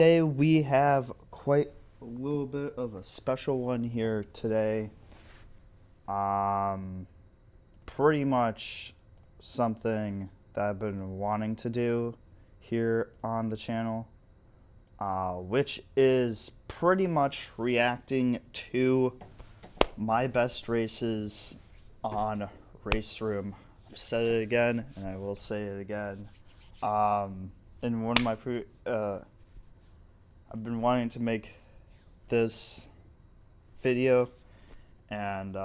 Today we have quite a little bit of a special one here today. Um, Pretty much something that I've been wanting to do here on the channel, which is pretty much reacting to my best races on Race Room. I've said it again, and I will say it again. In one of my I've been wanting to make this video, and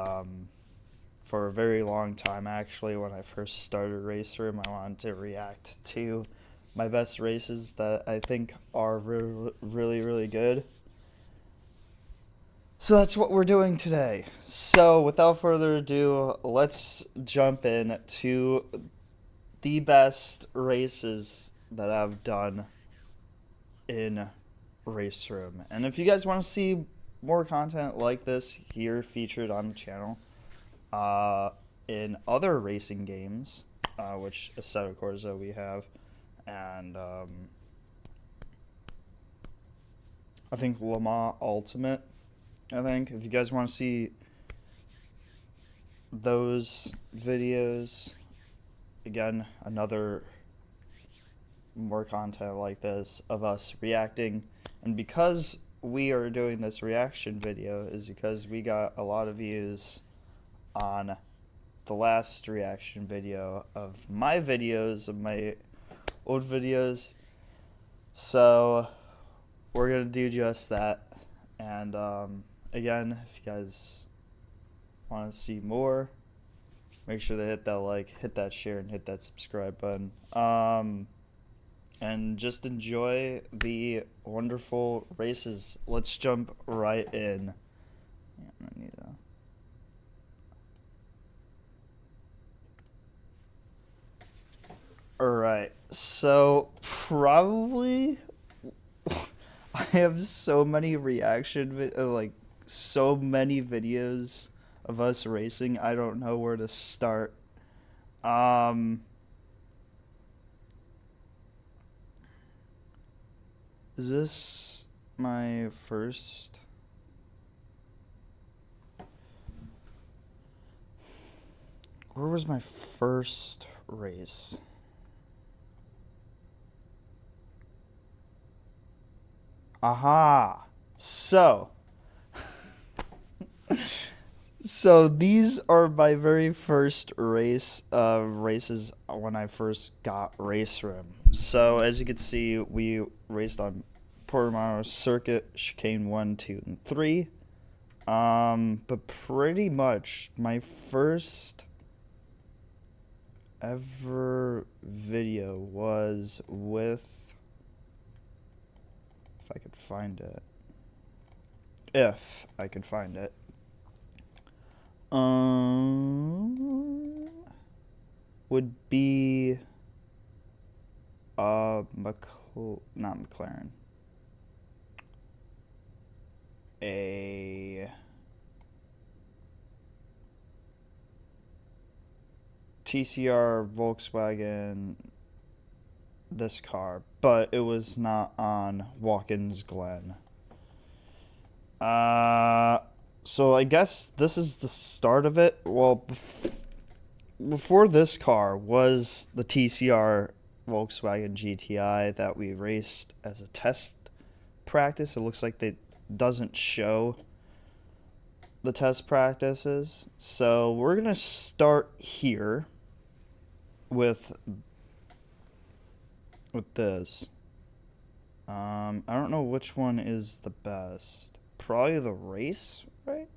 for a very long time, actually, when I first started Race Room, I wanted to react to my best races that I think are really good. So that's what we're doing today. So without further ado, let's jump in to the best races that I've done in Race Room. And if you guys want to see more content like this here featured on the channel, in other racing games, which Assetto Corsa we have, and I think Le Mans Ultimate. I think if you guys want to see those videos, again, another more content like this of us reacting. And because we are doing this reaction video is because we got a lot of views on the last reaction video of my videos, of my old videos. So we're going to do just that. And again, if you guys want to see more, make sure to hit that like, hit that share, and hit that subscribe button. And just enjoy the wonderful races. Let's jump right in. Yeah, I need to... Alright, so probably I have so many so many videos of us racing, I don't know where to start. Is this my first? Where was my first race? Aha! So these are my very first races when I first got Race Room. So as you can see, we raced on Portimao Circuit, Chicane 1, 2, and 3. But pretty much my first ever video was with, if I could find it. If I could find it. Would be not McLaren. A TCR Volkswagen, this car, but it was not on Watkins Glen. So I guess this is the start of it. Well, before this car was the TCR Volkswagen GTI that we raced as a test practice. It looks like it doesn't show the test practices. So we're going to start here with this. I don't know which one is the best. Probably the race, right?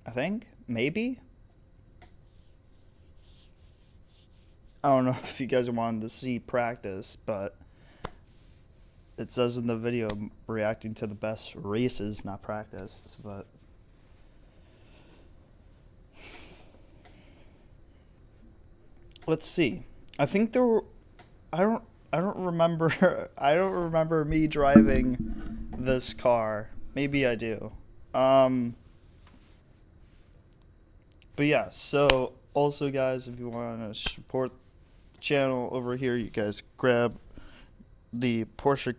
I think. Maybe. I don't know if you guys wanted to see practice, but it says in the video I'm reacting to the best races, not practice. But let's see. I think there were, I don't remember I don't remember me driving this car. Maybe I do. But yeah, so also guys, if you want to support the channel over here, you guys grab the Porsche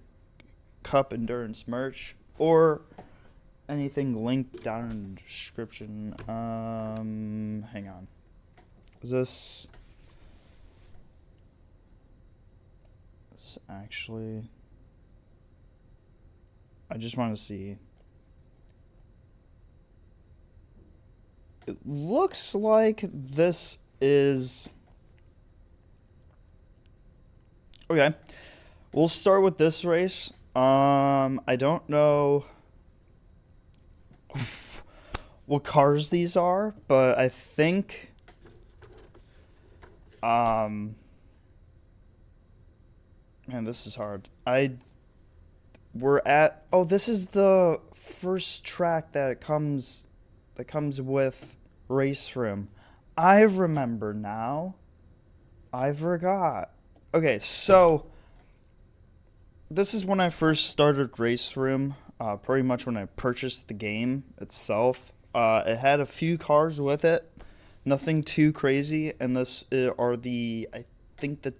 Cup Endurance merch or anything linked down in the description. Hang on. Is this actually? I just want to see. It looks like this is okay. We'll start with this race. I don't know what cars these are, but I think man, this is hard. We're at this is the first track that comes with Race Room. I remember now. I forgot. Okay, so this is when I first started Race Room, pretty much when I purchased the game itself. It had a few cars with it, nothing too crazy, and this are the, I think the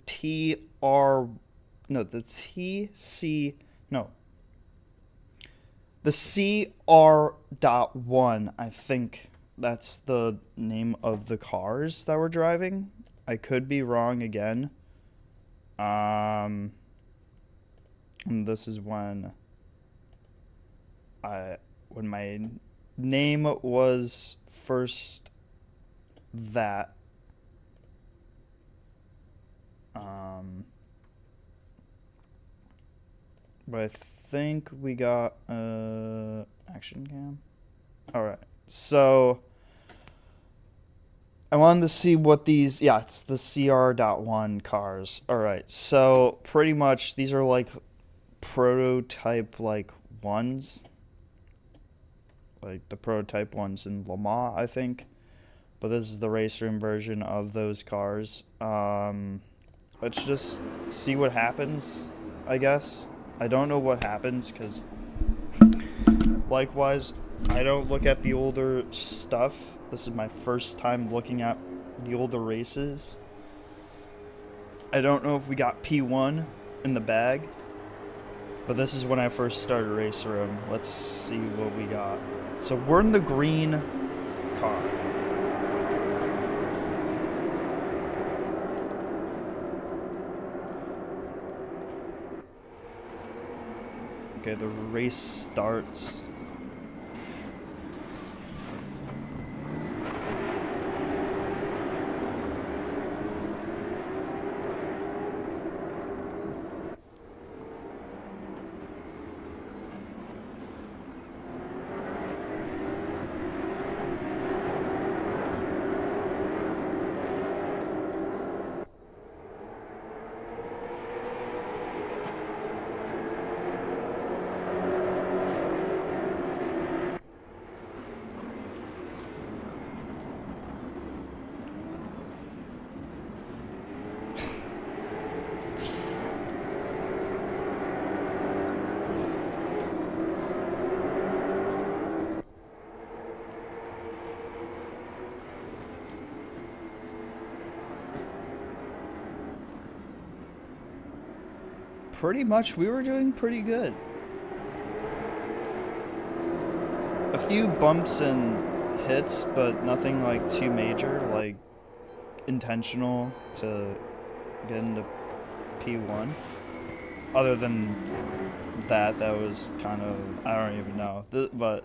the CR.1, I think that's the name of the cars that we're driving. I could be wrong again. And this is when my name was first that. But I think we got action cam. All right, so I wanted to see what these. Yeah, it's the CR.1 cars. All right, so pretty much these are like prototype like ones, like the prototype ones in Le Mans, I think. But this is the Race Room version of those cars. Let's just see what happens, I guess. I don't know what happens because, likewise, I don't look at the older stuff. This is my first time looking at the older races. I don't know if we got P1 in the bag, but this is when I first started Race Room. Let's see what we got. So we're in the green car. Okay, the race starts. Pretty much, we were doing pretty good. A few bumps and hits, but nothing like too major, like intentional to get into P1. Other than that was kind of, I don't even know. But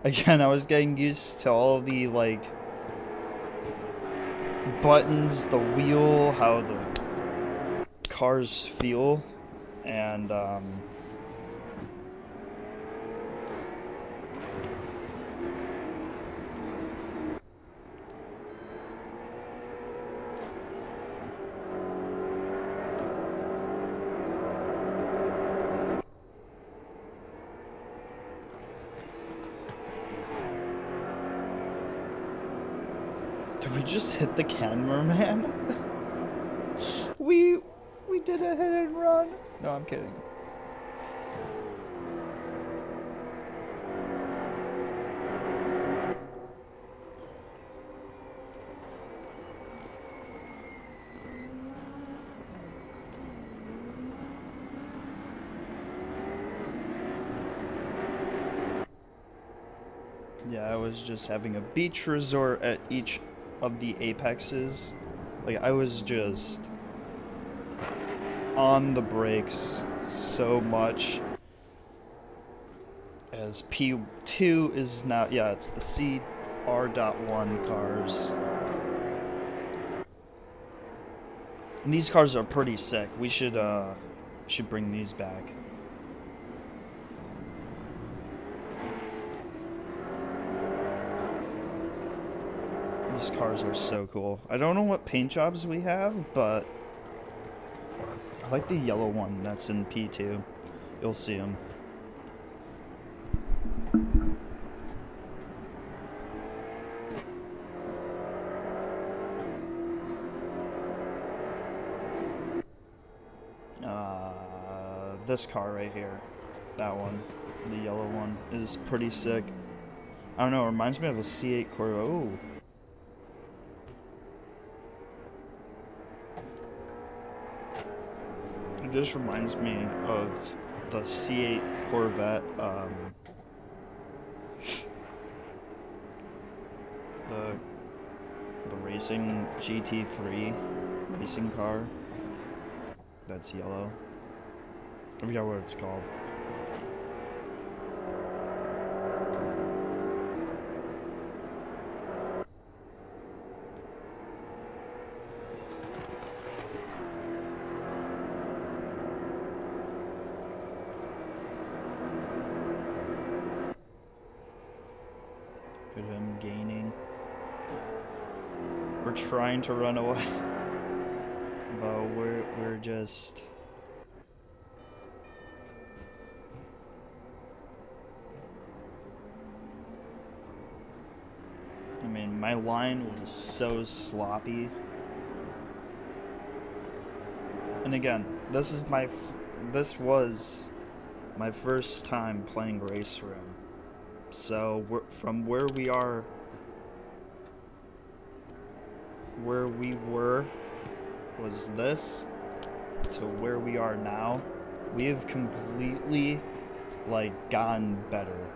again, I was getting used to all the like buttons, the wheel, how the cars feel, and did we just hit the cameraman? we did a hit and run. No, I'm kidding. Yeah, I was just having a beach resort at each of the apexes. Like, I was just on the brakes so much. As P2 is now, yeah, it's the CR.1 cars. And these cars are pretty sick. We should bring these back. These cars are so cool. I don't know what paint jobs we have, but I like the yellow one that's in P2. You'll see them. This car right here, that one, the yellow one, is pretty sick. I don't know, it reminds me of a C8 Corvette. Oh. It just reminds me of the C8 Corvette, the racing GT3 racing car that's yellow. I forgot what it's called. Look at him gaining. We're trying to run away, but we're just. I mean, my line was so sloppy. And again, this was my first time playing Race Room. So from where we were was this to where we are now. We have completely gotten better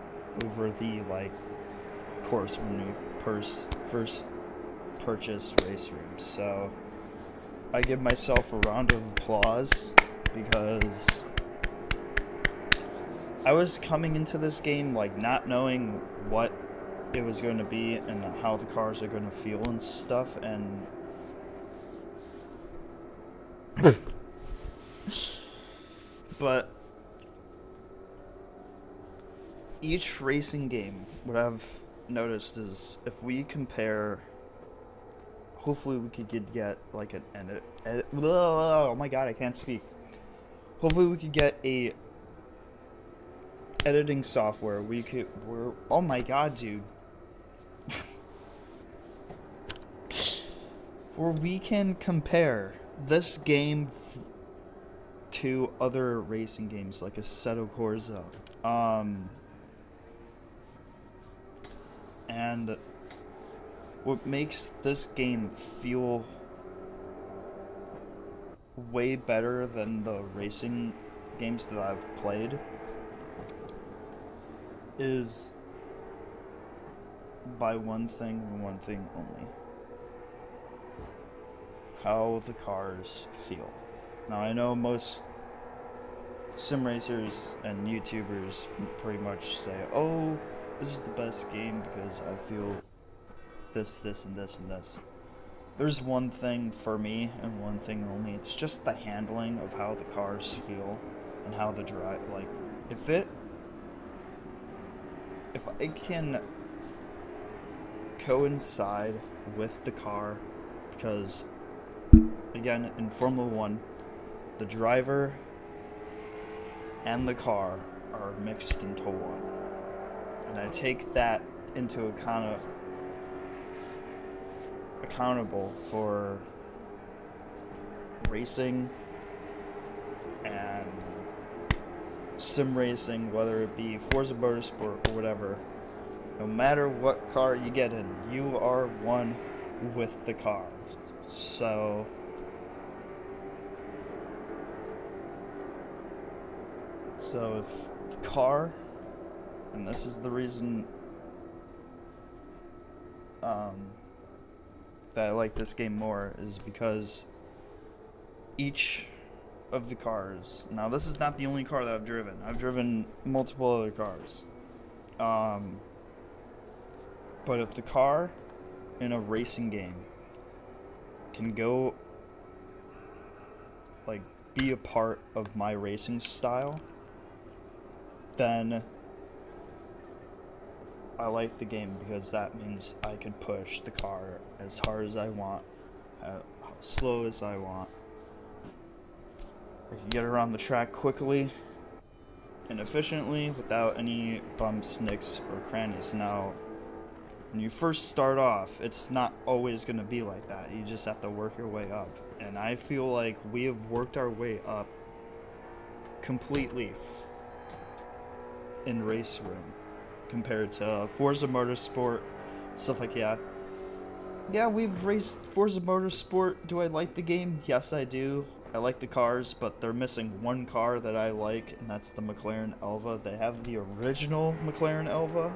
over the course when we first purchased Race Room. So I give myself a round of applause because I was coming into this game not knowing what it was going to be and how the cars are going to feel and stuff, and but each racing game, what I've noticed is if we compare, hopefully we could get an edit. Oh my god, I can't speak. Hopefully we could get a editing software oh my god, dude. Where we can compare this game to other racing games like Assetto Corsa. And what makes this game feel way better than the racing games that I've played is by one thing and one thing only: how the cars feel. Now, I know most sim racers and YouTubers pretty much say, oh, this is the best game because I feel this, and this, and this. There's one thing for me and one thing only. It's just the handling of how the cars feel and how the drive, if I can coincide with the car, because again, in Formula 1, the driver and the car are mixed into one. And I take that into accountable for racing and sim racing, whether it be Forza Motorsport or whatever. No matter what car you get in, you are one with the car. So if the car, and this is the reason that I like this game more is because each of the cars. Now, this is not the only car that I've driven. I've driven multiple other cars. But if the car in a racing game can go, like, be a part of my racing style, then I like the game because that means I can push the car as hard as I want, how slow as I want. I can get around the track quickly and efficiently without any bumps, nicks, or crannies. Now, when you first start off, it's not always going to be like that. You just have to work your way up. And I feel like we have worked our way up completely in Race Room compared to Forza Motorsport, stuff like that. Yeah, we've raced Forza Motorsport. Do I like the game? Yes, I do. I like the cars, but they're missing one car that I like, and that's the McLaren Elva. They have the original McLaren Elva,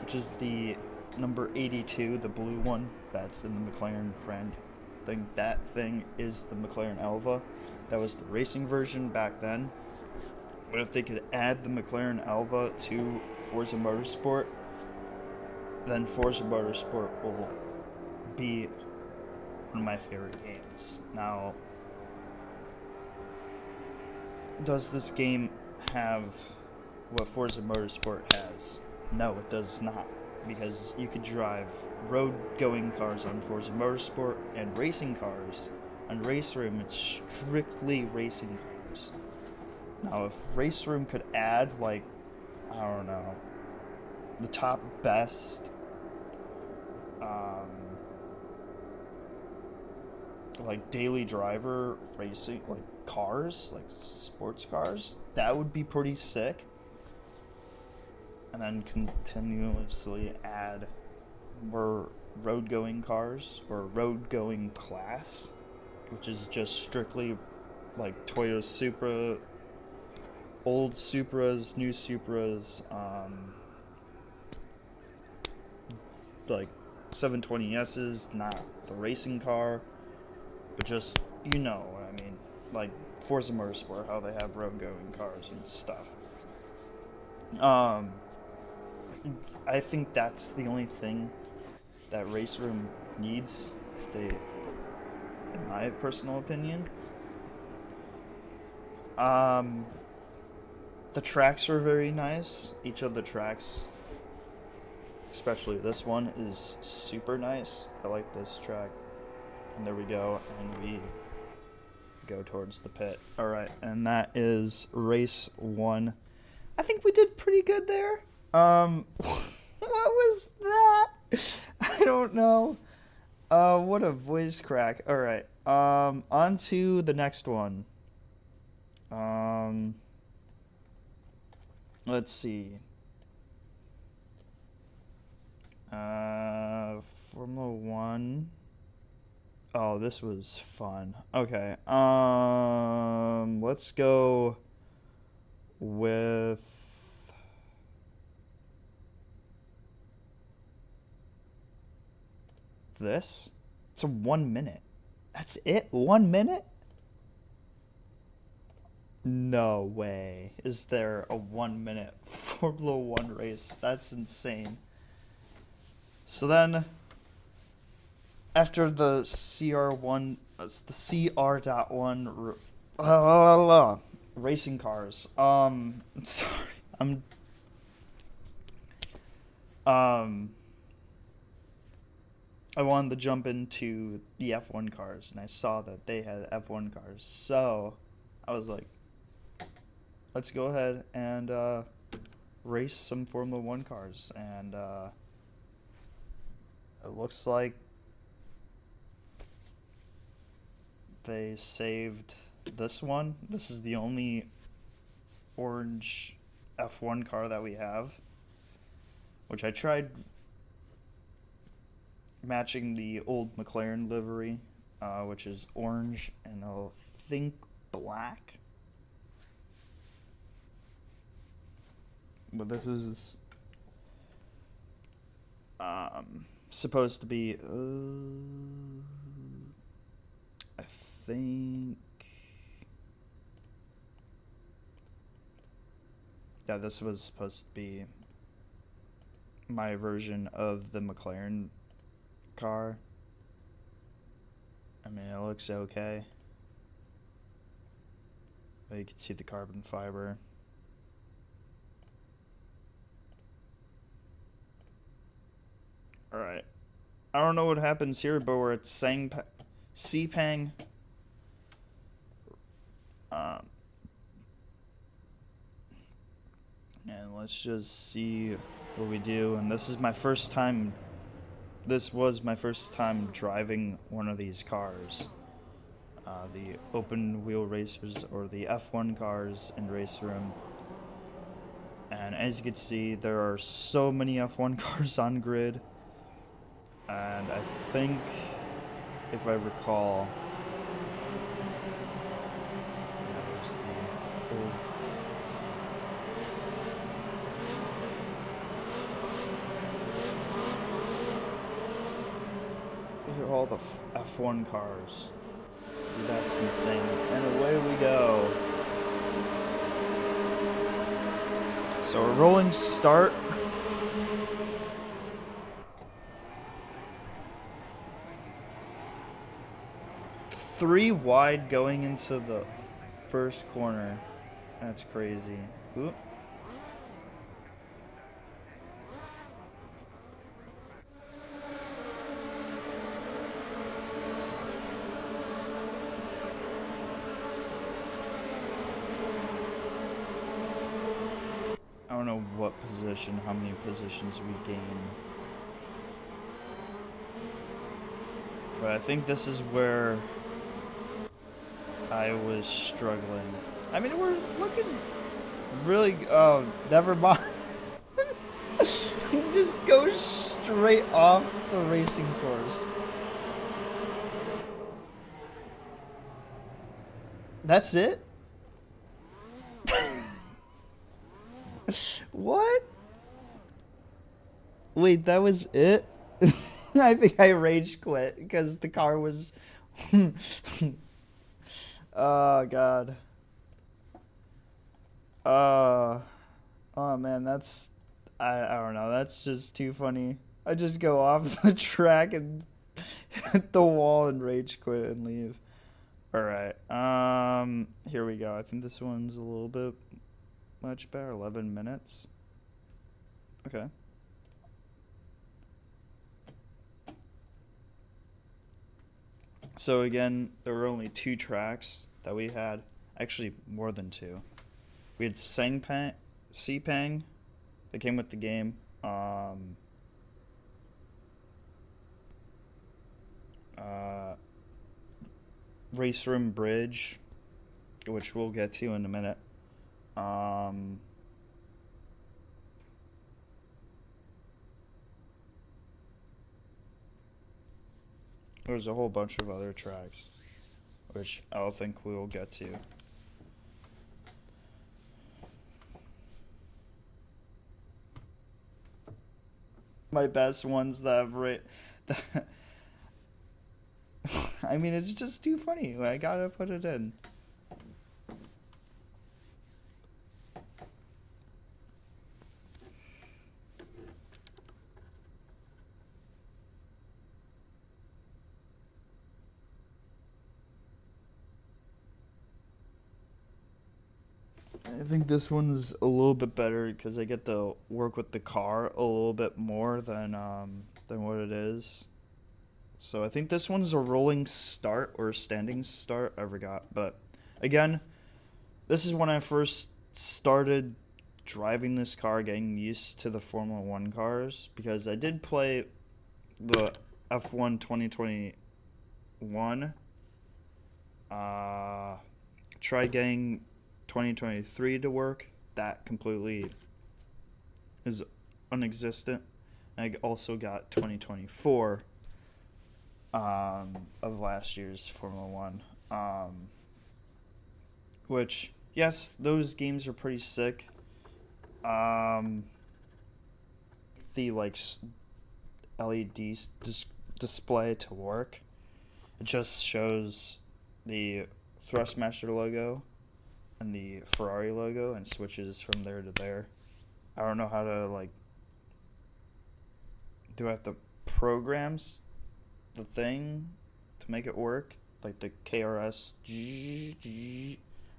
which is the number 82, the blue one that's in the McLaren friend thing. That thing is the McLaren Elva. That was the racing version back then. But if they could add the McLaren Elva to Forza Motorsport, then Forza Motorsport will be one of my favorite games. Now, does this game have what Forza Motorsport has? No, it does not. Because you could drive road-going cars on Forza Motorsport and racing cars. On Race Room, it's strictly racing cars. Now, if Race Room could add, like, I don't know, the top best, like, daily driver racing, like, cars, like, sports cars, that would be pretty sick. And then continuously add more road-going cars, or road-going class, which is just strictly, like, Toyota Supra, old Supras, new Supras, like 720S's, not the racing car, but just, you know what I mean, like Forza Motorsport, how they have road-going cars and stuff. I think that's the only thing that Race Room needs, if they, in my personal opinion. The tracks are very nice. Each of the tracks, especially this one, is super nice. I like this track. And there we go, and we go towards the pit. Alright, and that is race 1. I think we did pretty good there. What was that? I don't know. What a voice crack. Alright, on to the next one. Let's see. Formula 1. Oh, this was fun. Okay. Let's go with this. It's a 1 minute. That's it? 1 minute? No way. Is there a 1 minute Formula 1 race? That's insane. So then, after the CR1, the CR.1 racing cars. Sorry, I wanted to jump into the F1 cars, and I saw that they had F1 cars, so I was like, let's go ahead and race some Formula 1 cars, and it looks like they saved this one. This is the only orange F1 car that we have, which I tried matching the old McLaren livery, which is orange and I think black. But this is supposed to be, I think, yeah, this was supposed to be my version of the McLaren car. I mean, it looks okay. You can see the carbon fiber. Alright. I don't know what happens here, but we're at Sepang. And let's just see what we do. And this is my first time. This was my first time driving one of these cars. The open wheel racers, or the F1 cars in Race Room. And as you can see, there are so many F1 cars on grid. And I think, if I recall, there's the old. Look at all the F1 cars. Dude, that's insane. And away we go. So a rolling start. Three wide going into the first corner. That's crazy. Oop. I don't know what position, how many positions we gain. But I think this is where I was struggling. I mean, we're looking really... Oh, never mind. Just go straight off the racing course. That's it? What? Wait, that was it? I think I rage quit because the car was... Oh, God. Oh, man, that's... I don't know. That's just too funny. I just go off the track and hit the wall and rage quit and leave. Alright. Here we go. I think this one's a little bit much better. 11 minutes. Okay. So again, there were only 2 tracks that we had. Actually, more than 2. We had Sepang that came with the game. Race Room Bridge, which we'll get to in a minute. There's a whole bunch of other tracks, which I'll think we'll get to. My best ones that I've I mean, it's just too funny. I gotta put it in. I think this one's a little bit better because I get to work with the car a little bit more than what it is. So I think this one's a rolling start or a standing start. I forgot. But again, this is when I first started driving this car, getting used to the Formula 1 cars, because I did play the F1 2021. Tried getting 2023 to work. That completely is unexistent. I also got 2024 of last year's Formula 1. Which, yes, those games are pretty sick. The LED display to work. It just shows the Thrustmaster logo and the Ferrari logo and switches from there to there. I don't know how to, like, do I have to program the thing to make it work? Like the KRS.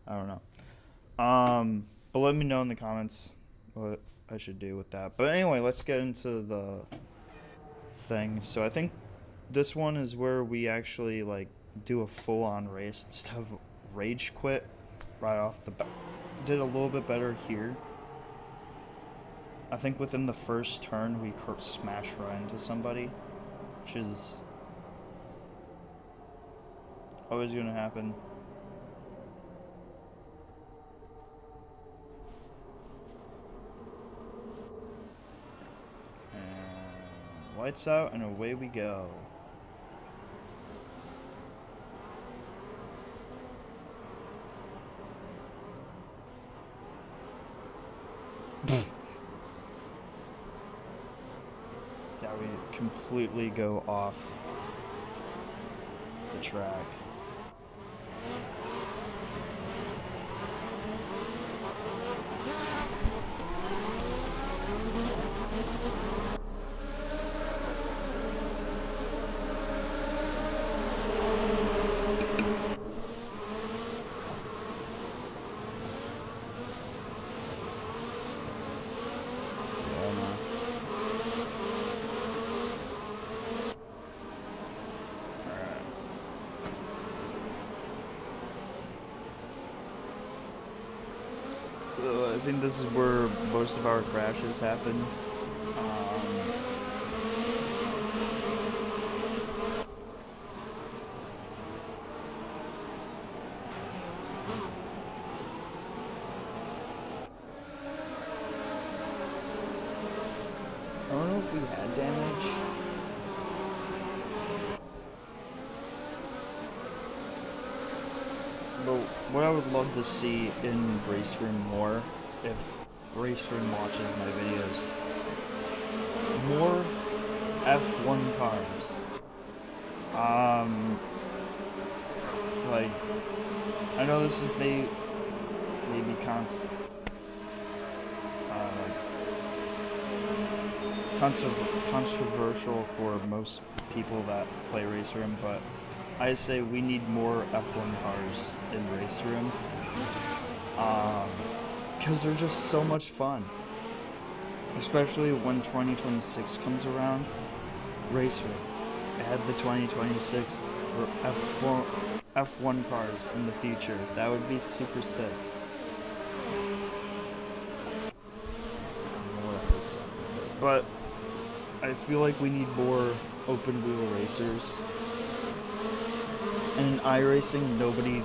I don't know. But let me know in the comments what I should do with that. But anyway, let's get into the thing. So I think this one is where we actually, like, do a full-on race instead of rage quit right off the bat. Did a little bit better here. I think within the first turn we smash right into somebody, which is always gonna happen. And lights out and away we go. Yeah, we completely go off the track. So I think this is where most of our crashes happen. I don't know if we had damage. But what I would love to see in Race Room more, if Race Room watches my videos, more F1 cars. Like, I know this is maybe controversial for most people that play Race Room, but I say we need more F1 cars in Race Room, because they're just so much fun, especially when 2026 comes around. Race Room, add the 2026 F1 cars in the future. That would be super sick. But I feel like we need more open wheel racers. And in iRacing, nobody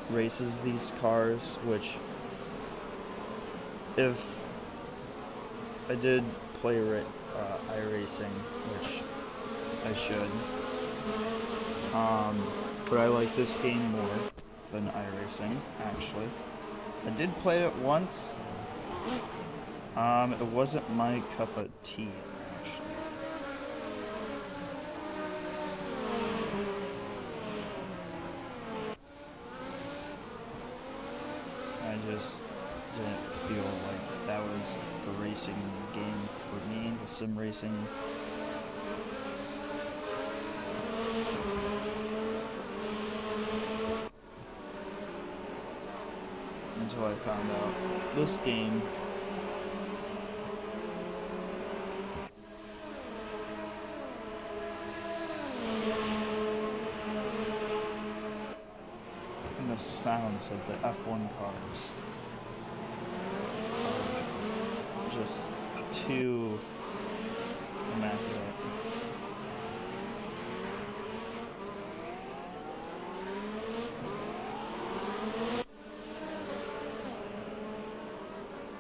races these cars, which, if I did play iRacing, which I should, but I like this game more than iRacing, actually. I did play it once. It wasn't my cup of tea, actually. I just didn't feel like that was the racing game for me, the sim racing. Until I found out this game. And the sounds of the F1 cars are just too immaculate.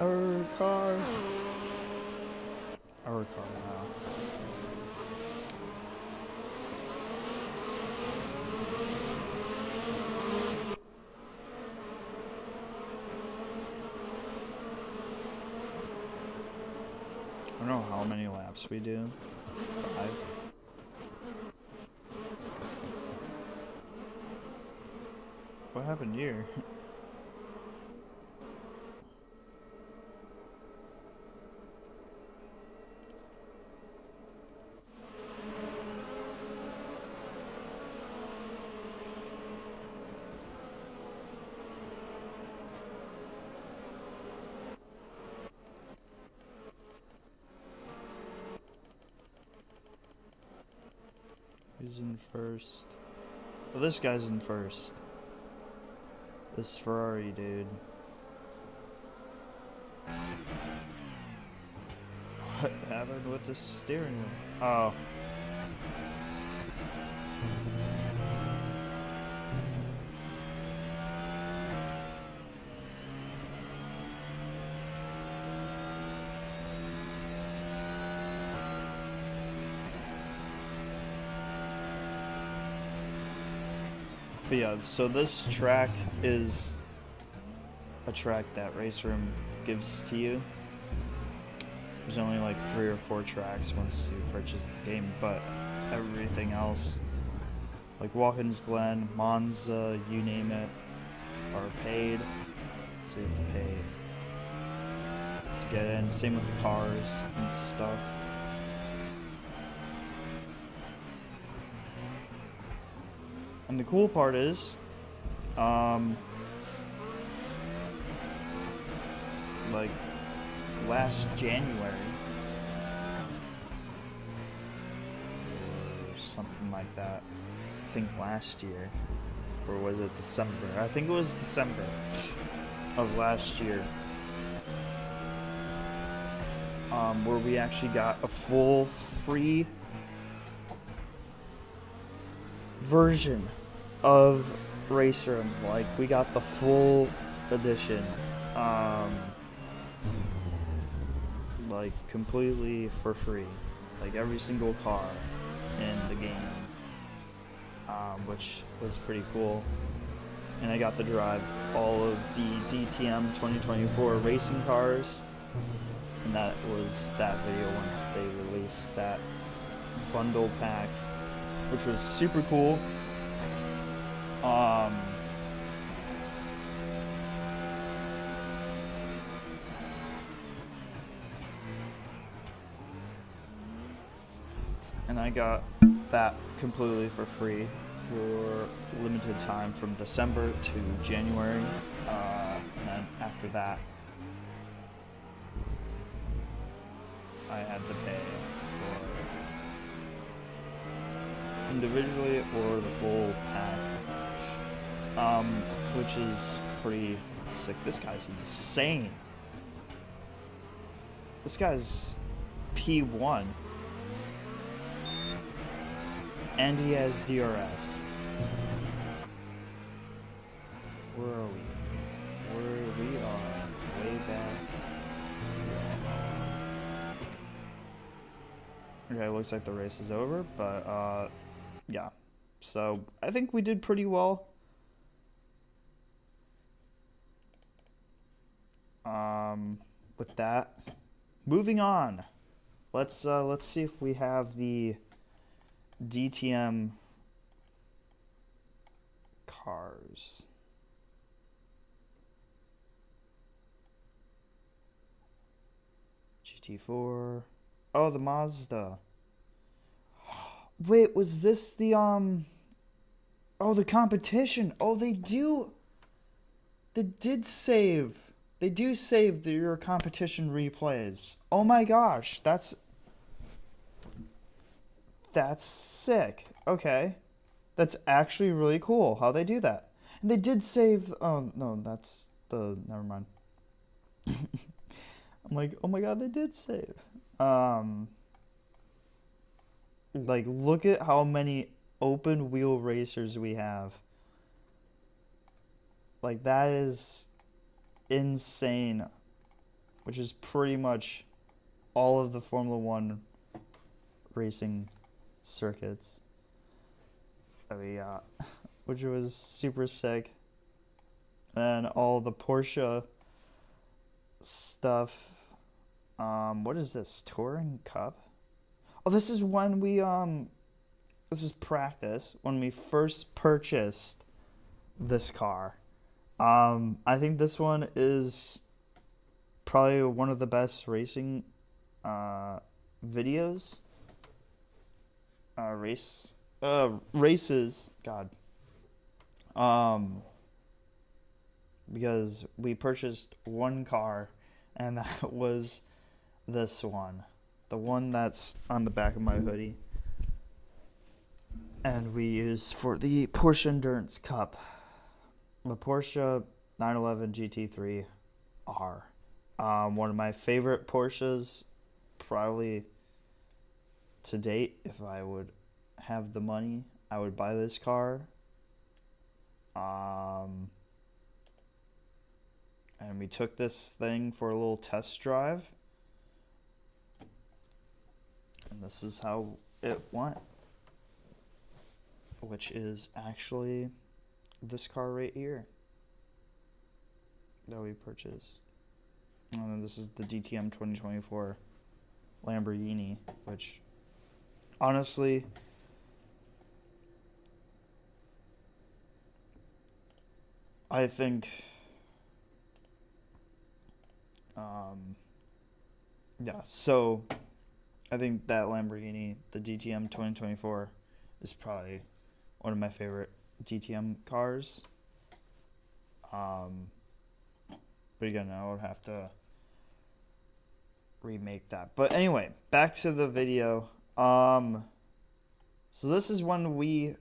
Our car now. I don't know how many laps we do. 5. What happened here? Who's in first? Well, this guy's in first. This Ferrari dude. What happened with the steering wheel? Oh. But yeah, so this track is a track that Race Room gives to you. There's only like 3 or 4 tracks once you purchase the game, but everything else, like Watkins Glen, Monza, you name it, are paid. So you have to pay to get in. Same with the cars and stuff. And the cool part is, like last January or something like that, I think last year, or was it December? I think it was December of last year, where we actually got a full free version of Race Room. Like, we got the full edition, like completely for free, like every single car in the game, which was pretty cool. And I got to drive all of the DTM 2024 racing cars, and that was that video once they released that bundle pack, which was super cool. And I got that completely for free for limited time from December to January, and then after that I had to pay for individually or the full pack, which is pretty sick. This guy's insane. This guy's P1. And he has DRS. Where are we? We are way back. Okay, looks like the race is over, but yeah. So I think we did pretty well. With that, moving on. Let's see if we have the DTM cars. GT4. Oh, the Mazda. Wait, was this the oh, the competition. Oh, they do save. They do save your competition replays. Oh my gosh, that's sick. Okay. That's actually really cool how they do that. And they did save... Oh, no, that's the... Never mind. I'm like, oh my god, they did save. Like, look at how many open wheel racers we have. Like, that is insane. Which is pretty much all of the Formula 1 racing circuits that we got, which was super sick. And all the Porsche stuff. What is this? Touring Cup? Oh, this is when we this is practice when we first purchased this car. I think this one is probably one of the best racing videos. Races. God. Because we purchased one car, and that was this one, the one that's on the back of my hoodie, and we used for the Porsche Endurance Cup, the Porsche 911 GT3 R. One of my favorite Porsches, probably to date. If I would have the money, I would buy this car. And we took this thing for a little test drive. And this is how it went. Which is actually this car right here that we purchased. And this is the DTM 2024 Lamborghini, which honestly, I think so I think that Lamborghini, the DTM 2024, is probably one of my favorite DTM cars. But again, I would have to remake that. But anyway, back to the video. So this is when we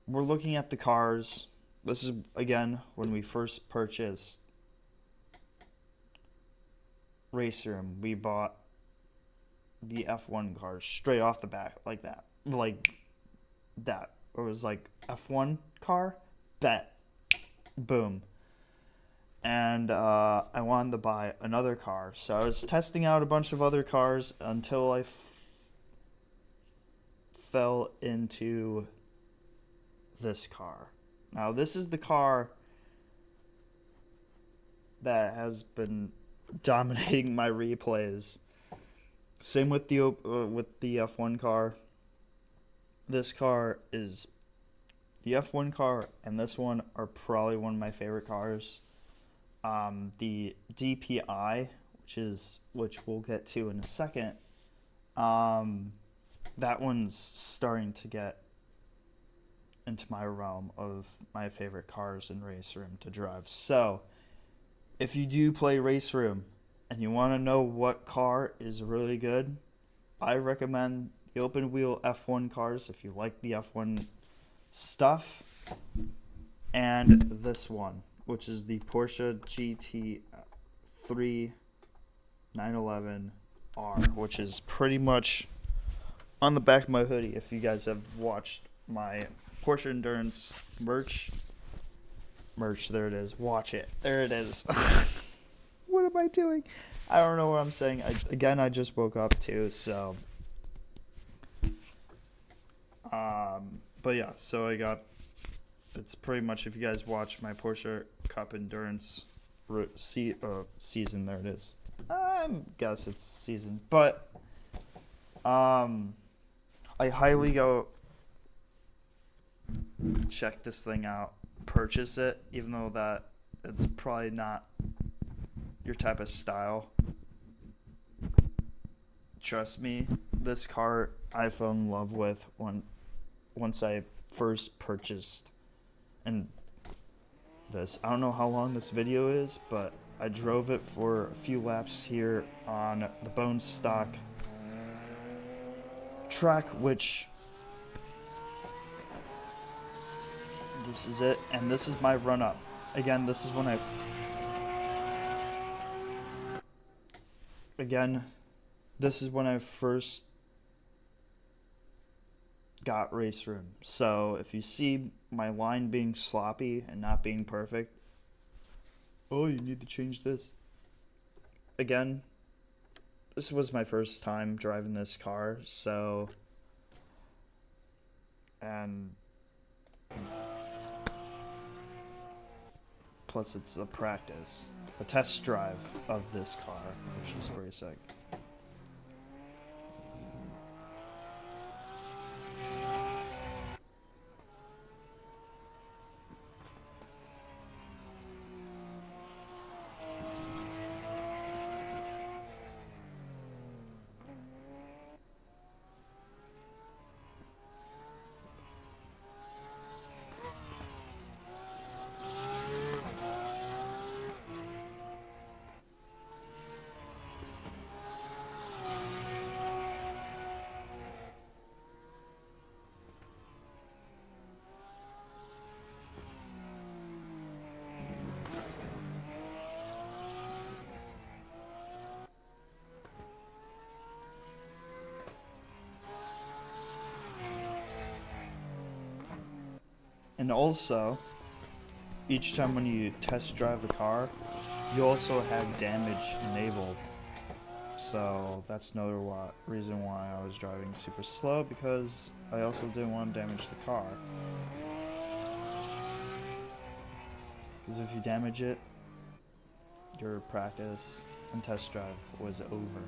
were looking at the cars. This is, again, when we first purchased Race Room. We bought the F1 cars straight off the bat, like that. Like that. It was like, F1 car? Bet. Boom. And I wanted to buy another car. So I was testing out a bunch of other cars until I fell into this car. Now, this is the car that has been dominating my replays. Same with the F1 car. This car is the F1 car, and this one are probably one of my favorite cars. The DPI, which we'll get to in a second. That one's starting to get into my realm of my favorite cars in Race Room to drive. So, if you do play Race Room and you want to know what car is really good, I recommend the open wheel F1 cars if you like the F1 stuff, and this one, which is the Porsche GT3 911R, which is pretty much on the back of my hoodie. If you guys have watched my Porsche Endurance merch, there it is. Watch it. There it is. What am I doing? I don't know what I'm saying. I just woke up too, so. But yeah, so I got. It's pretty much, if you guys watch my Porsche Cup Endurance season, there it is. I guess it's season, but I highly go check this thing out, purchase it, even though that it's probably not your type of style. Trust me, this car I fell in love with once I first purchased. And this, I don't know how long this video is, but I drove it for a few laps here on the Bone Stock track, which this is it, and this is my run up. Again, this is when this is when I first got Race Room. So if you see my line being sloppy and not being perfect, oh, you need to change this. Again, this was my first time driving this car, so, and plus it's a practice, a test drive of this car, which is pretty sick. And also, each time when you test drive a car, you also have damage enabled. So that's another reason why I was driving super slow, because I also didn't want to damage the car. Because if you damage it, your practice and test drive was over.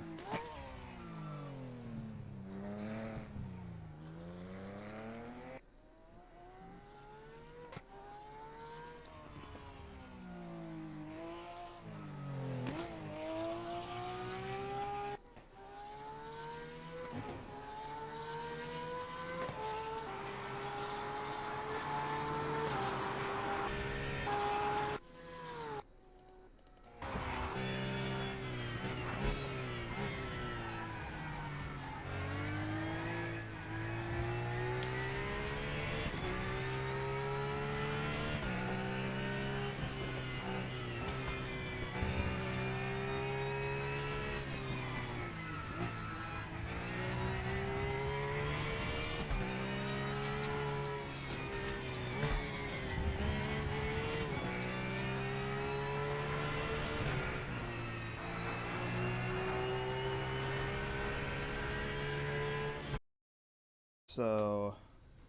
So,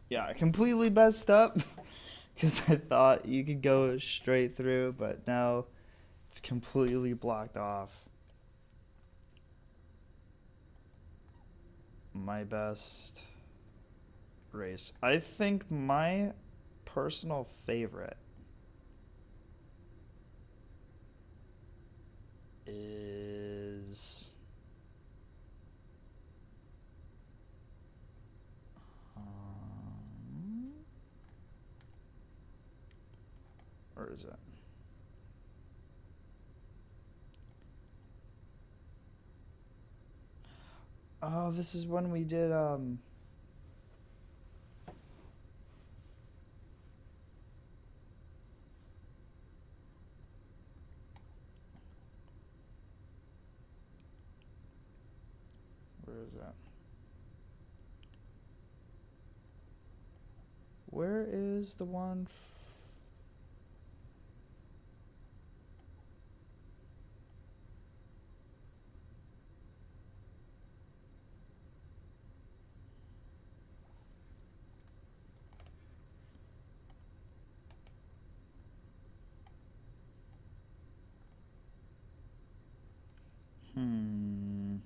yeah, I completely messed up because I thought you could go straight through, but now it's completely blocked off. My best race. I think my personal favorite is where is it? Oh, this is when we did where is that? Where is the one hmm.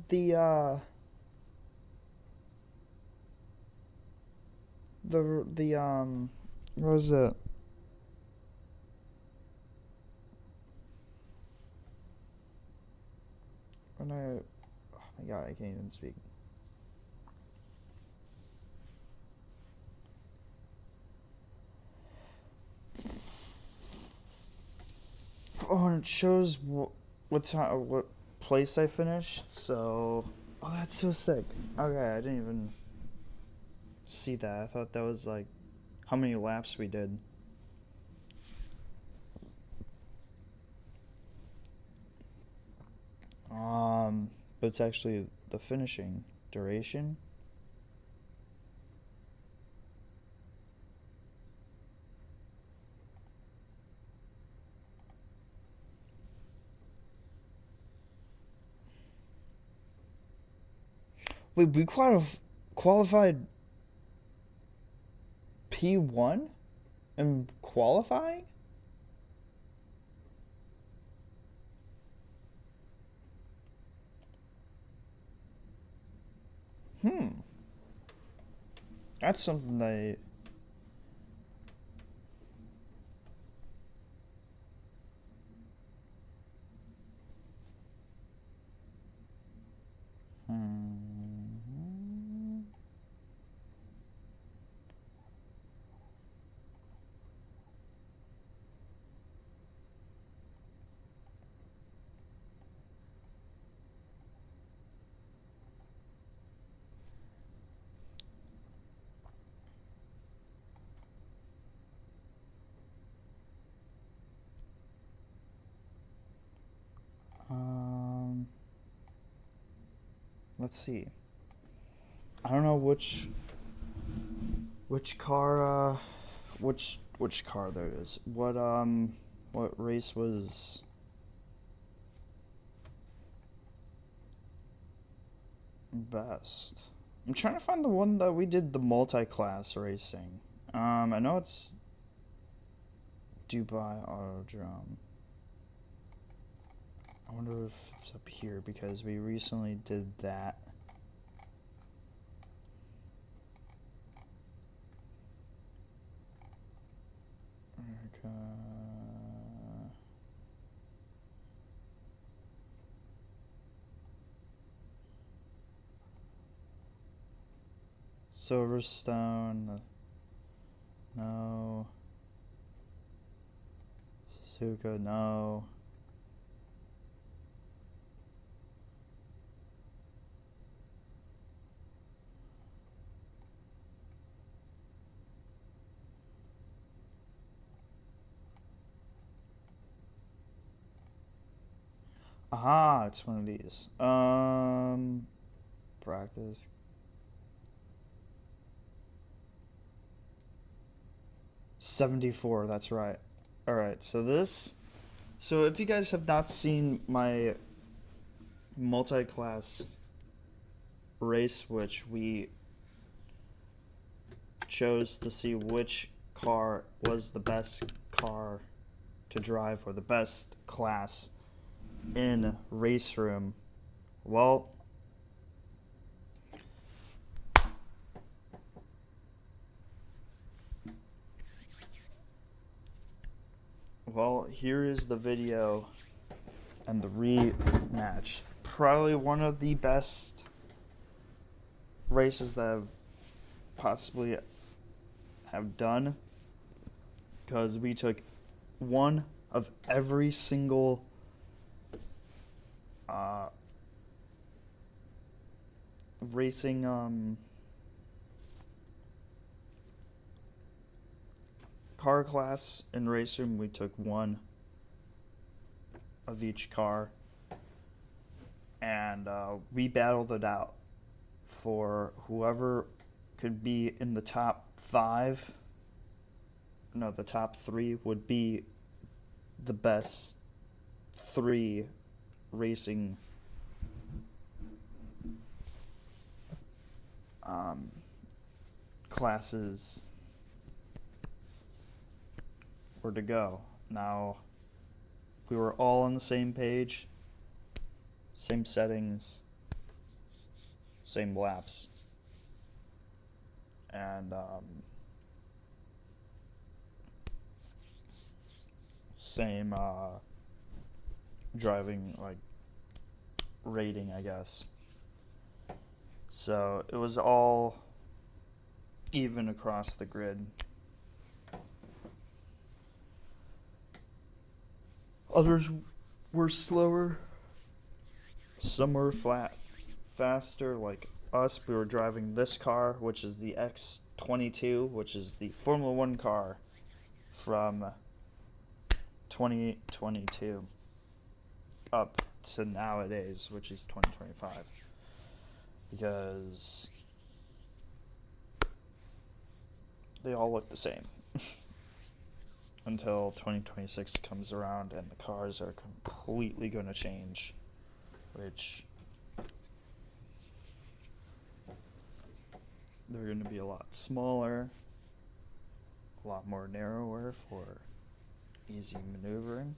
The what was it? When oh my god, I can't even speak. Oh, and it shows what time, what place I finished. So, oh, that's so sick. Okay, I didn't even see that. I thought that was like how many laps we did. But it's actually the finishing duration. Wait, we qualified P1 in qualifying? That's something they. let's see. I don't know which car which car there is. What race was best? I'm trying to find the one that we did the multi-class racing. I know it's Dubai Autodrome. I wonder if it's up here because we recently did that. America. Silverstone. No. Suzuka, no. Aha, it's one of these. Practice. $74, that's right. Alright, so if you guys have not seen my multi-class race, which we chose to see which car was the best car to drive or the best class in Race Room, well, here is the video and the rematch. Probably one of the best races that I've possibly have done, because we took one of every single racing car class in Race Room. We took one of each car, and we battled it out for whoever could be in the top 5. No, the top 3 would be the best 3 racing classes were to go. Now, we were all on the same page, same settings, same laps, and same driving rating, I guess. So it was all even across the grid. Others were slower, some were faster. Like us, we were driving this car, which is the X22, which is the Formula 1 car from 2022 up to nowadays, which is 2025. Because they all look the same. Until 2026 comes around and the cars are completely going to change, which they're going to be a lot smaller, a lot more narrower for easy maneuvering.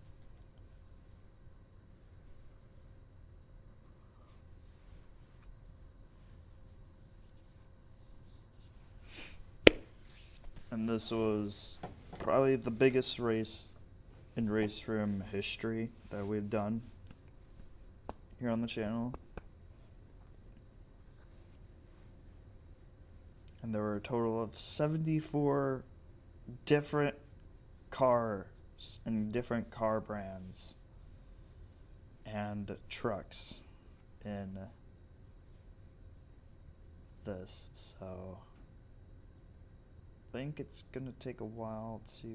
And this was probably the biggest race in Race Room history that we've done here on the channel. And there were a total of 74 different cars and different car brands and trucks in this, so I think it's gonna take a while to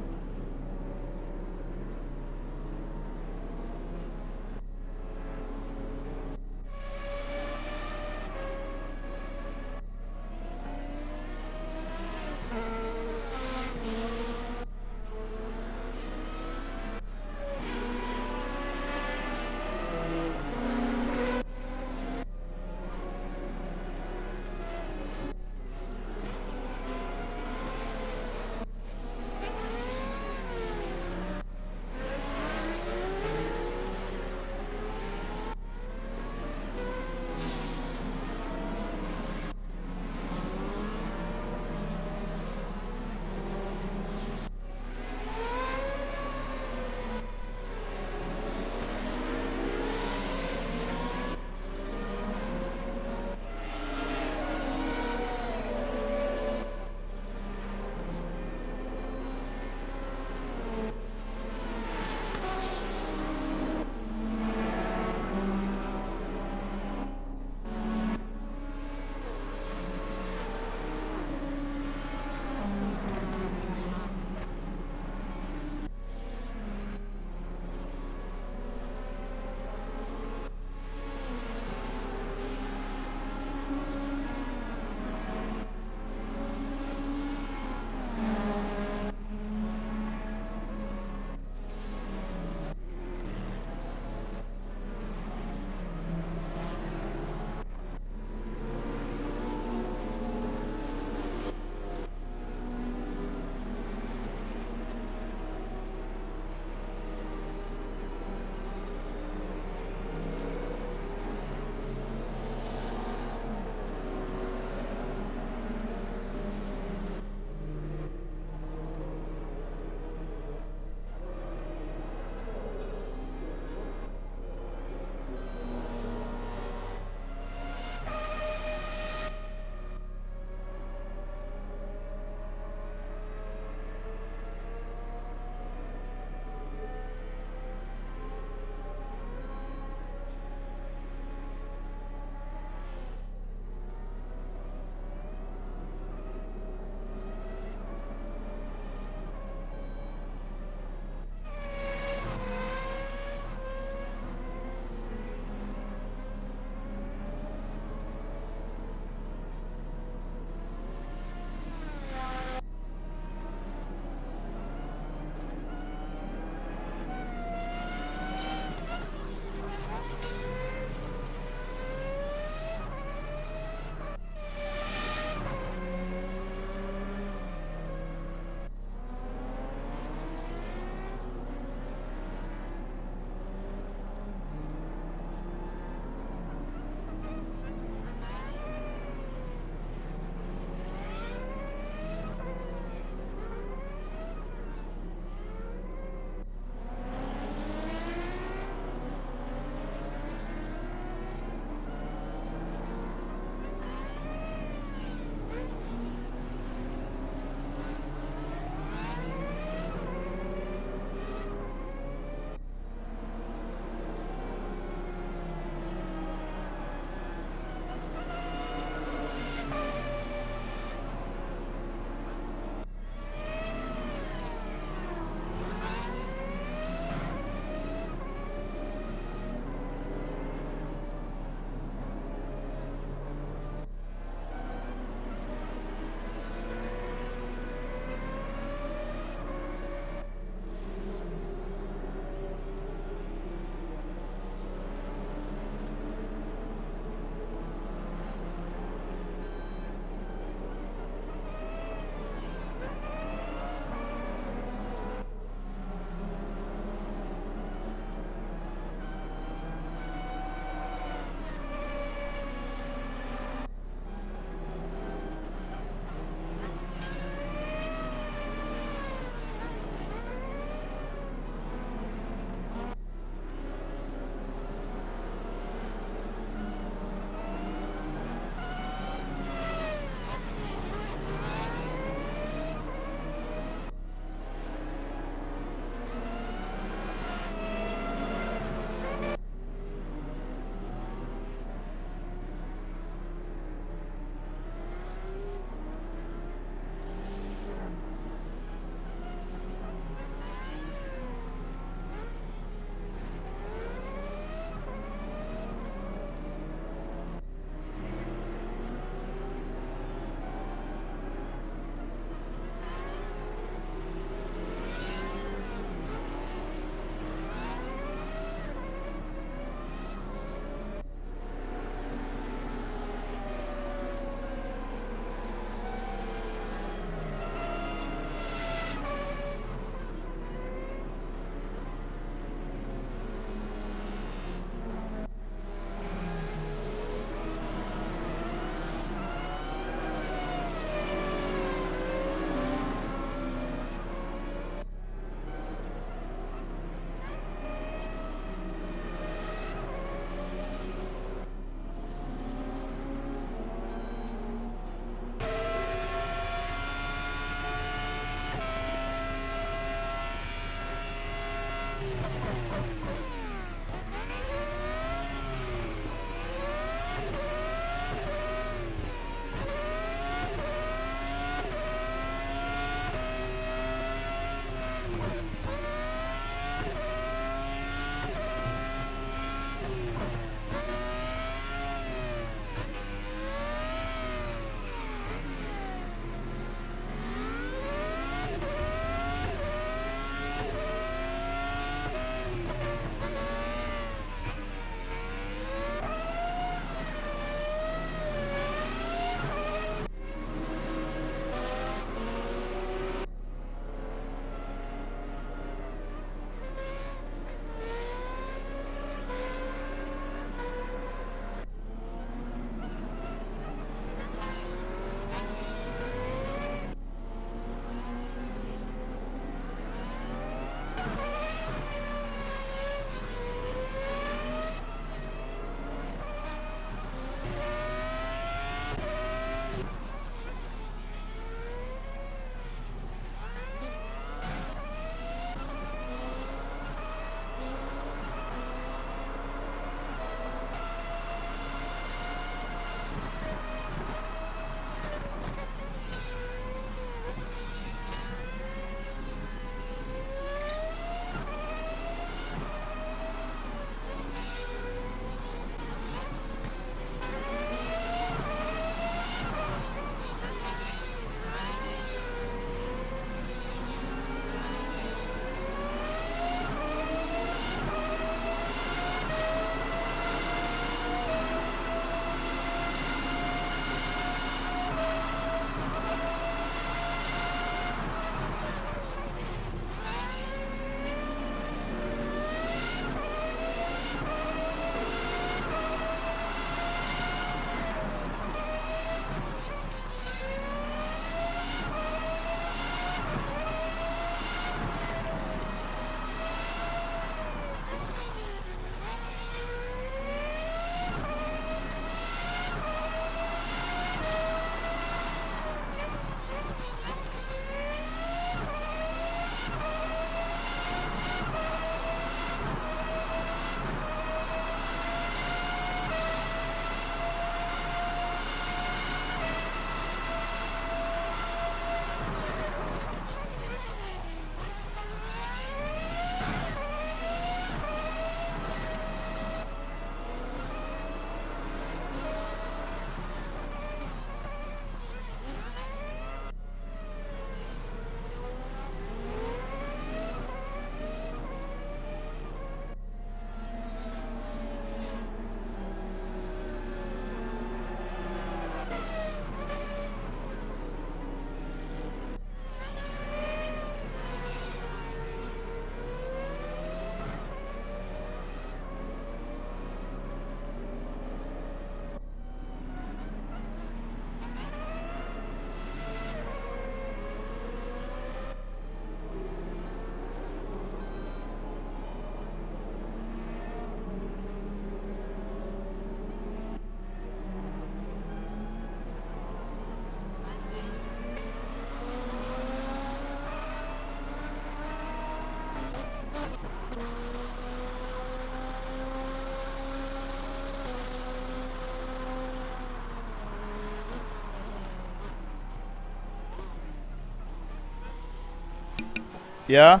Yeah?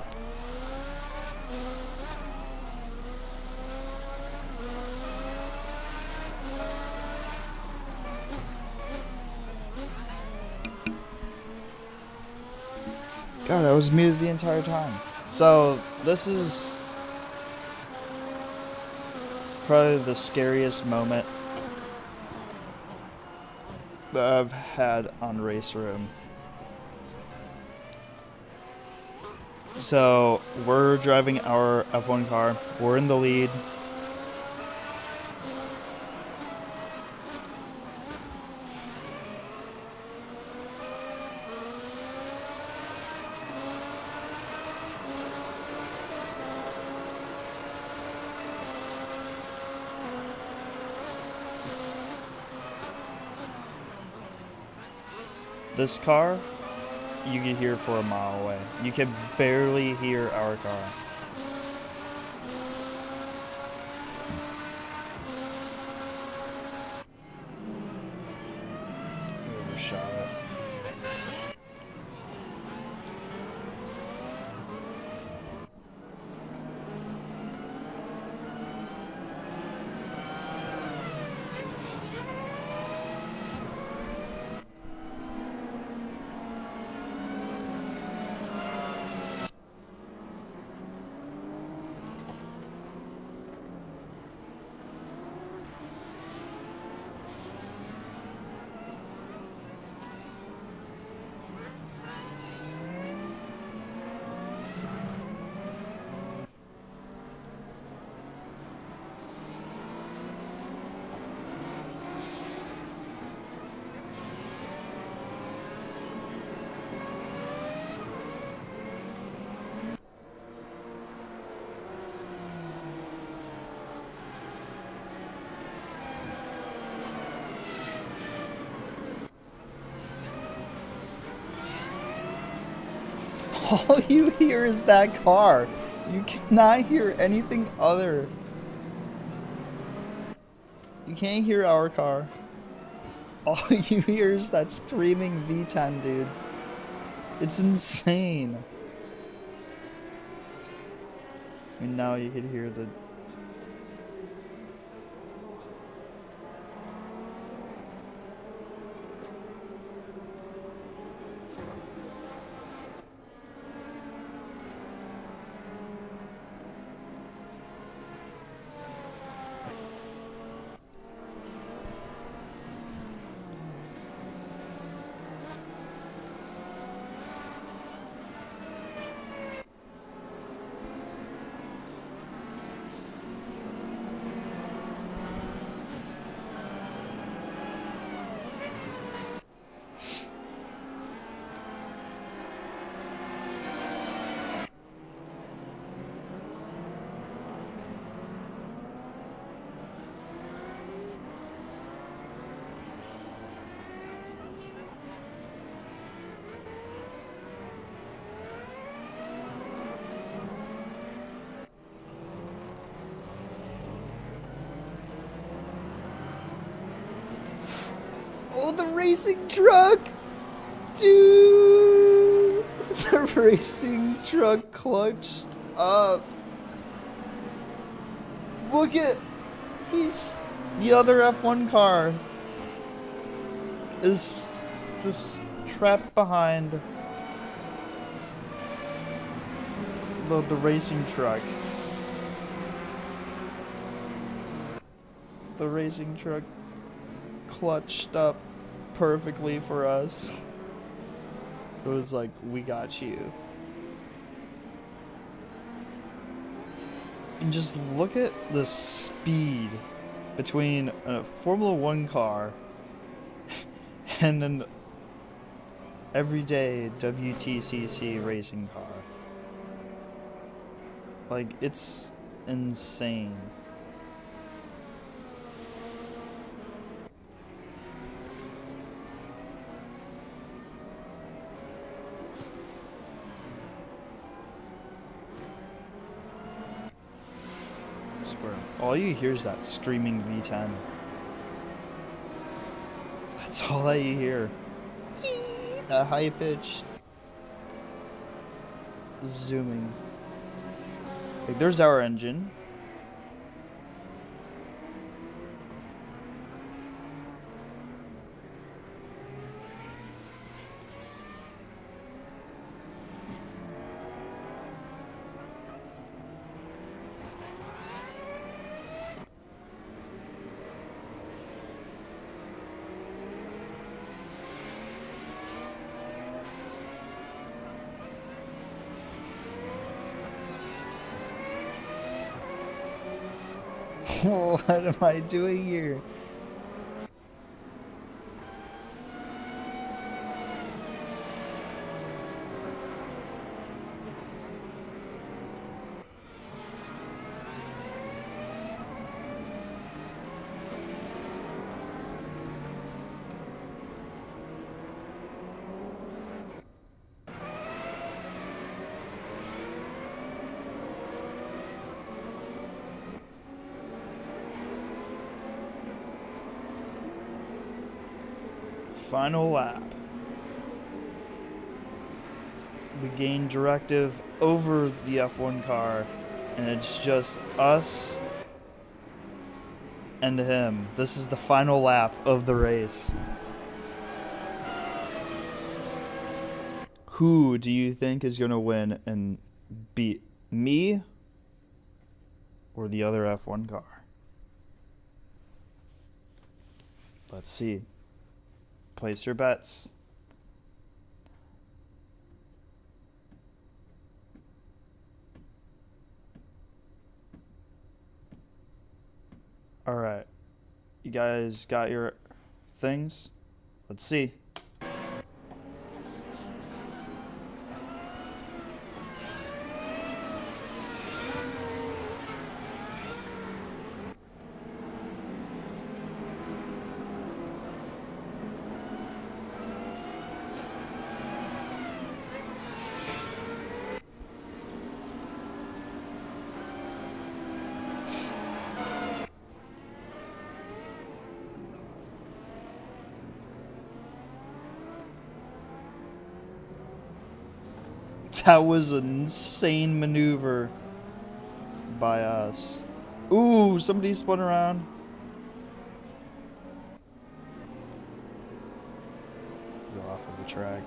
God, I was muted the entire time. So, this is probably the scariest moment that I've had on Race Room. So, we're driving our F1 car. We're in the lead. This car, you can hear for a mile away. You can barely hear our car. Overshot it. All you hear is that car. You cannot hear anything other. You can't hear our car. All you hear is that screaming V10, dude. It's insane. I mean, now you can hear the... Oh, the racing truck! Dude! The racing truck clutched up. Look at... He's... The other F1 car is just trapped behind the racing truck. The racing truck clutched up perfectly for us. It was like, we got you. And just look at the speed between a Formula 1 car and an everyday WTCC racing car. Like, it's insane. I swear, all you hear is that screaming V10. That's all that you hear. That high pitch. zooming. Like, there's our engine. What am I doing here? Final lap. We gain directive over the F1 car, and it's just us and him. This is the final lap of the race. Who do you think is going to win and beat me or the other F1 car? Let's see. Place your bets. All right. You guys got your things? Let's see. That was an insane maneuver by us. Ooh, somebody spun around. Go off of the track.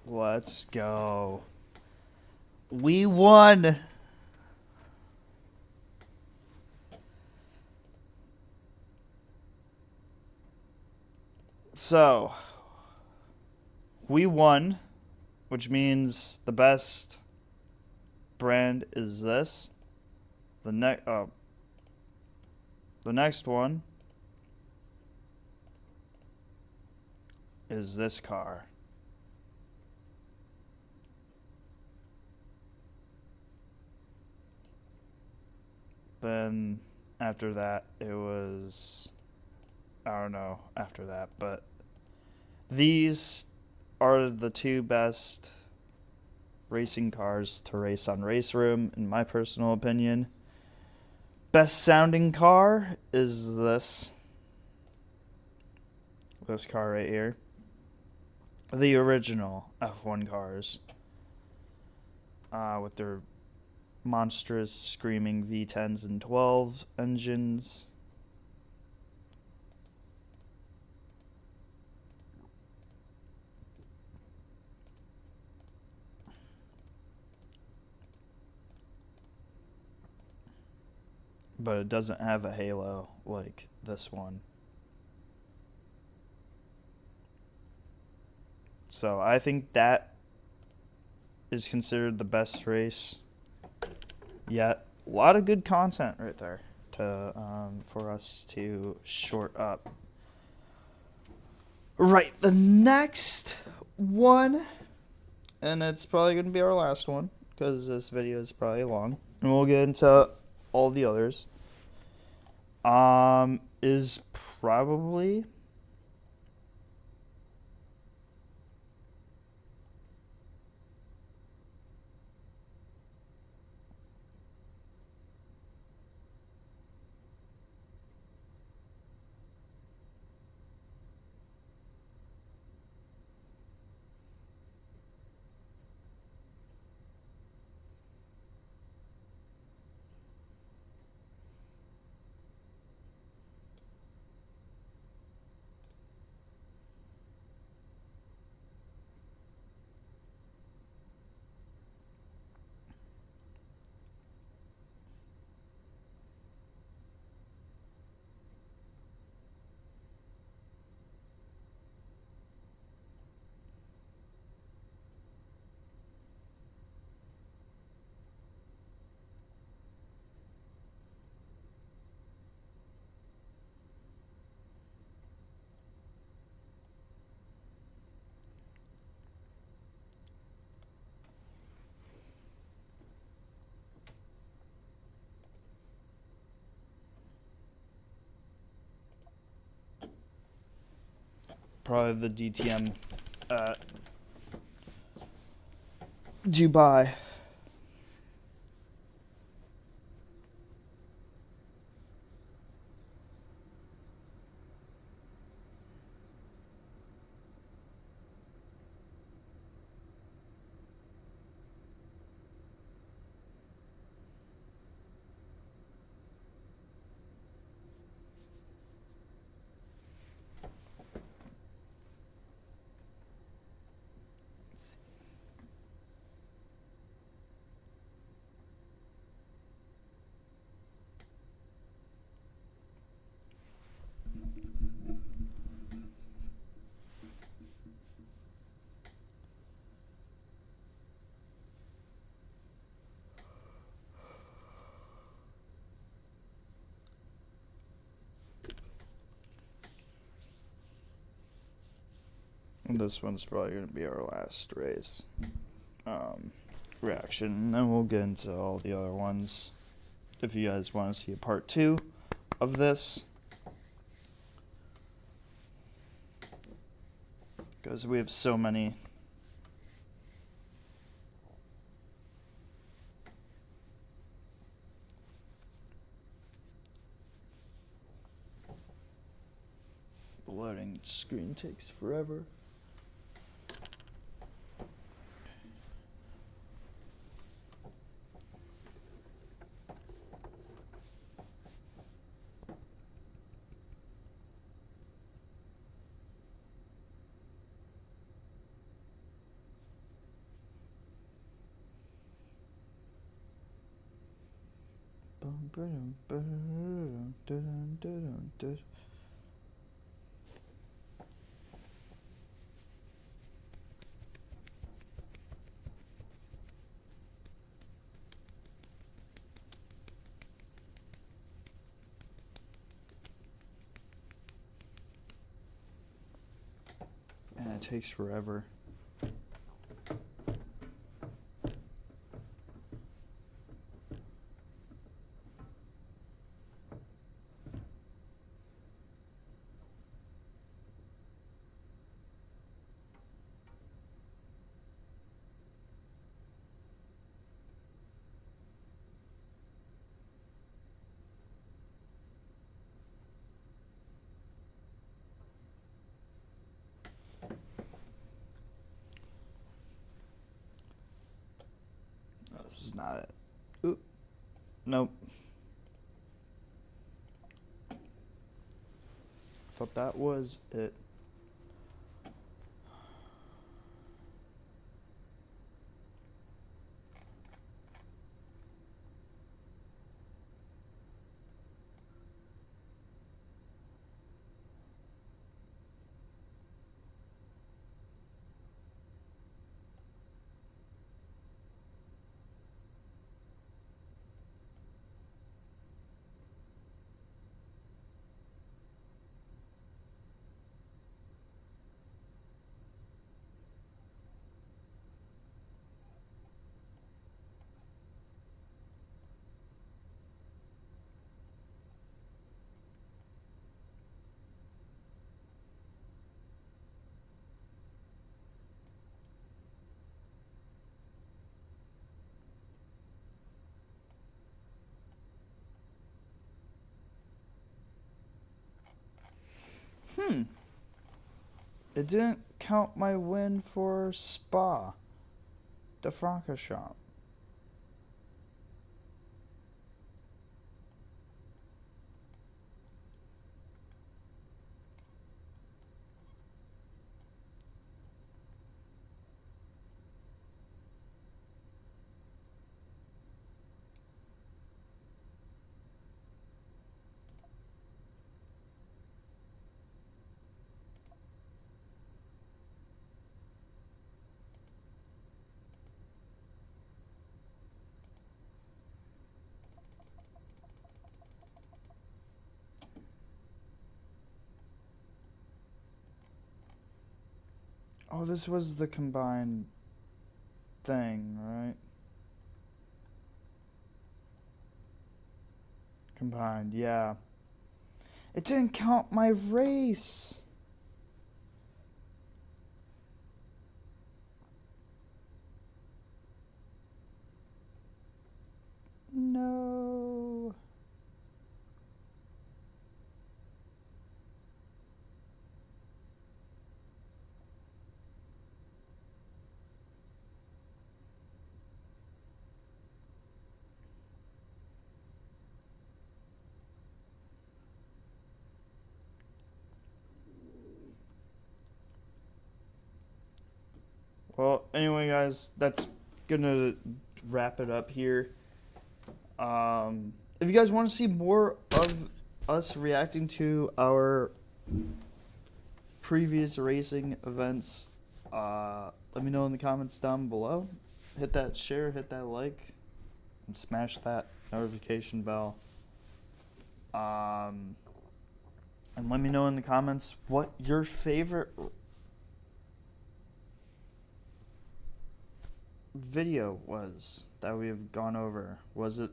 Let's go. We won. So, we won, which means the best brand is this. The next one is this car. Then after that, it was, I don't know after that, but these are the two best racing cars to race on Race Room, in my personal opinion. Best sounding car is this car right here. The original F1 cars, with their monstrous screaming V10s and 12 engines. But it doesn't have a halo like this one. So I think that is considered the best race yet. A lot of good content right there to for us to short up. Right, the next one, and it's probably going to be our last one because this video is probably long, and we'll get into all the others. Is probably the DTM Dubai. And this one's probably going to be our last race reaction, and then we'll get into all the other ones if you guys want to see a part 2 of this, because we have so many. The loading screen takes forever. And it takes forever. No, this is not it. Oop. Nope. Thought that was it. It didn't count my win for Spa. The Francorchamps. Oh, this was the combined thing, right? Combined, yeah. It didn't count my race. No. Well, anyway, guys, that's gonna wrap it up here. If you guys want to see more of us reacting to our previous racing events, let me know in the comments down below. Hit that share, hit that like, and smash that notification bell. And let me know in the comments what your favorite video was that we've gone over. Was it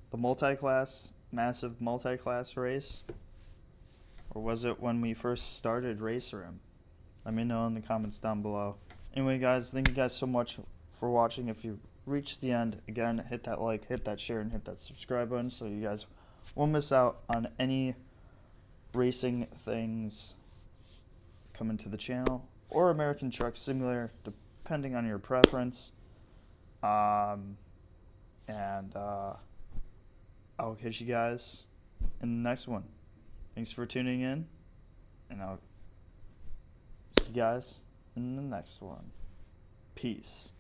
the massive multi-class race? Or was it when we first started Race Room? Let me know in the comments down below. Anyway, guys, thank you guys so much for watching. If you reached the end, again, hit that like, hit that share, and hit that subscribe button so you guys won't miss out on any racing things coming to the channel, or American Truck Simulator, depending on your preference. I'll catch you guys in the next one. Thanks for tuning in, and I'll see you guys in the next one. Peace.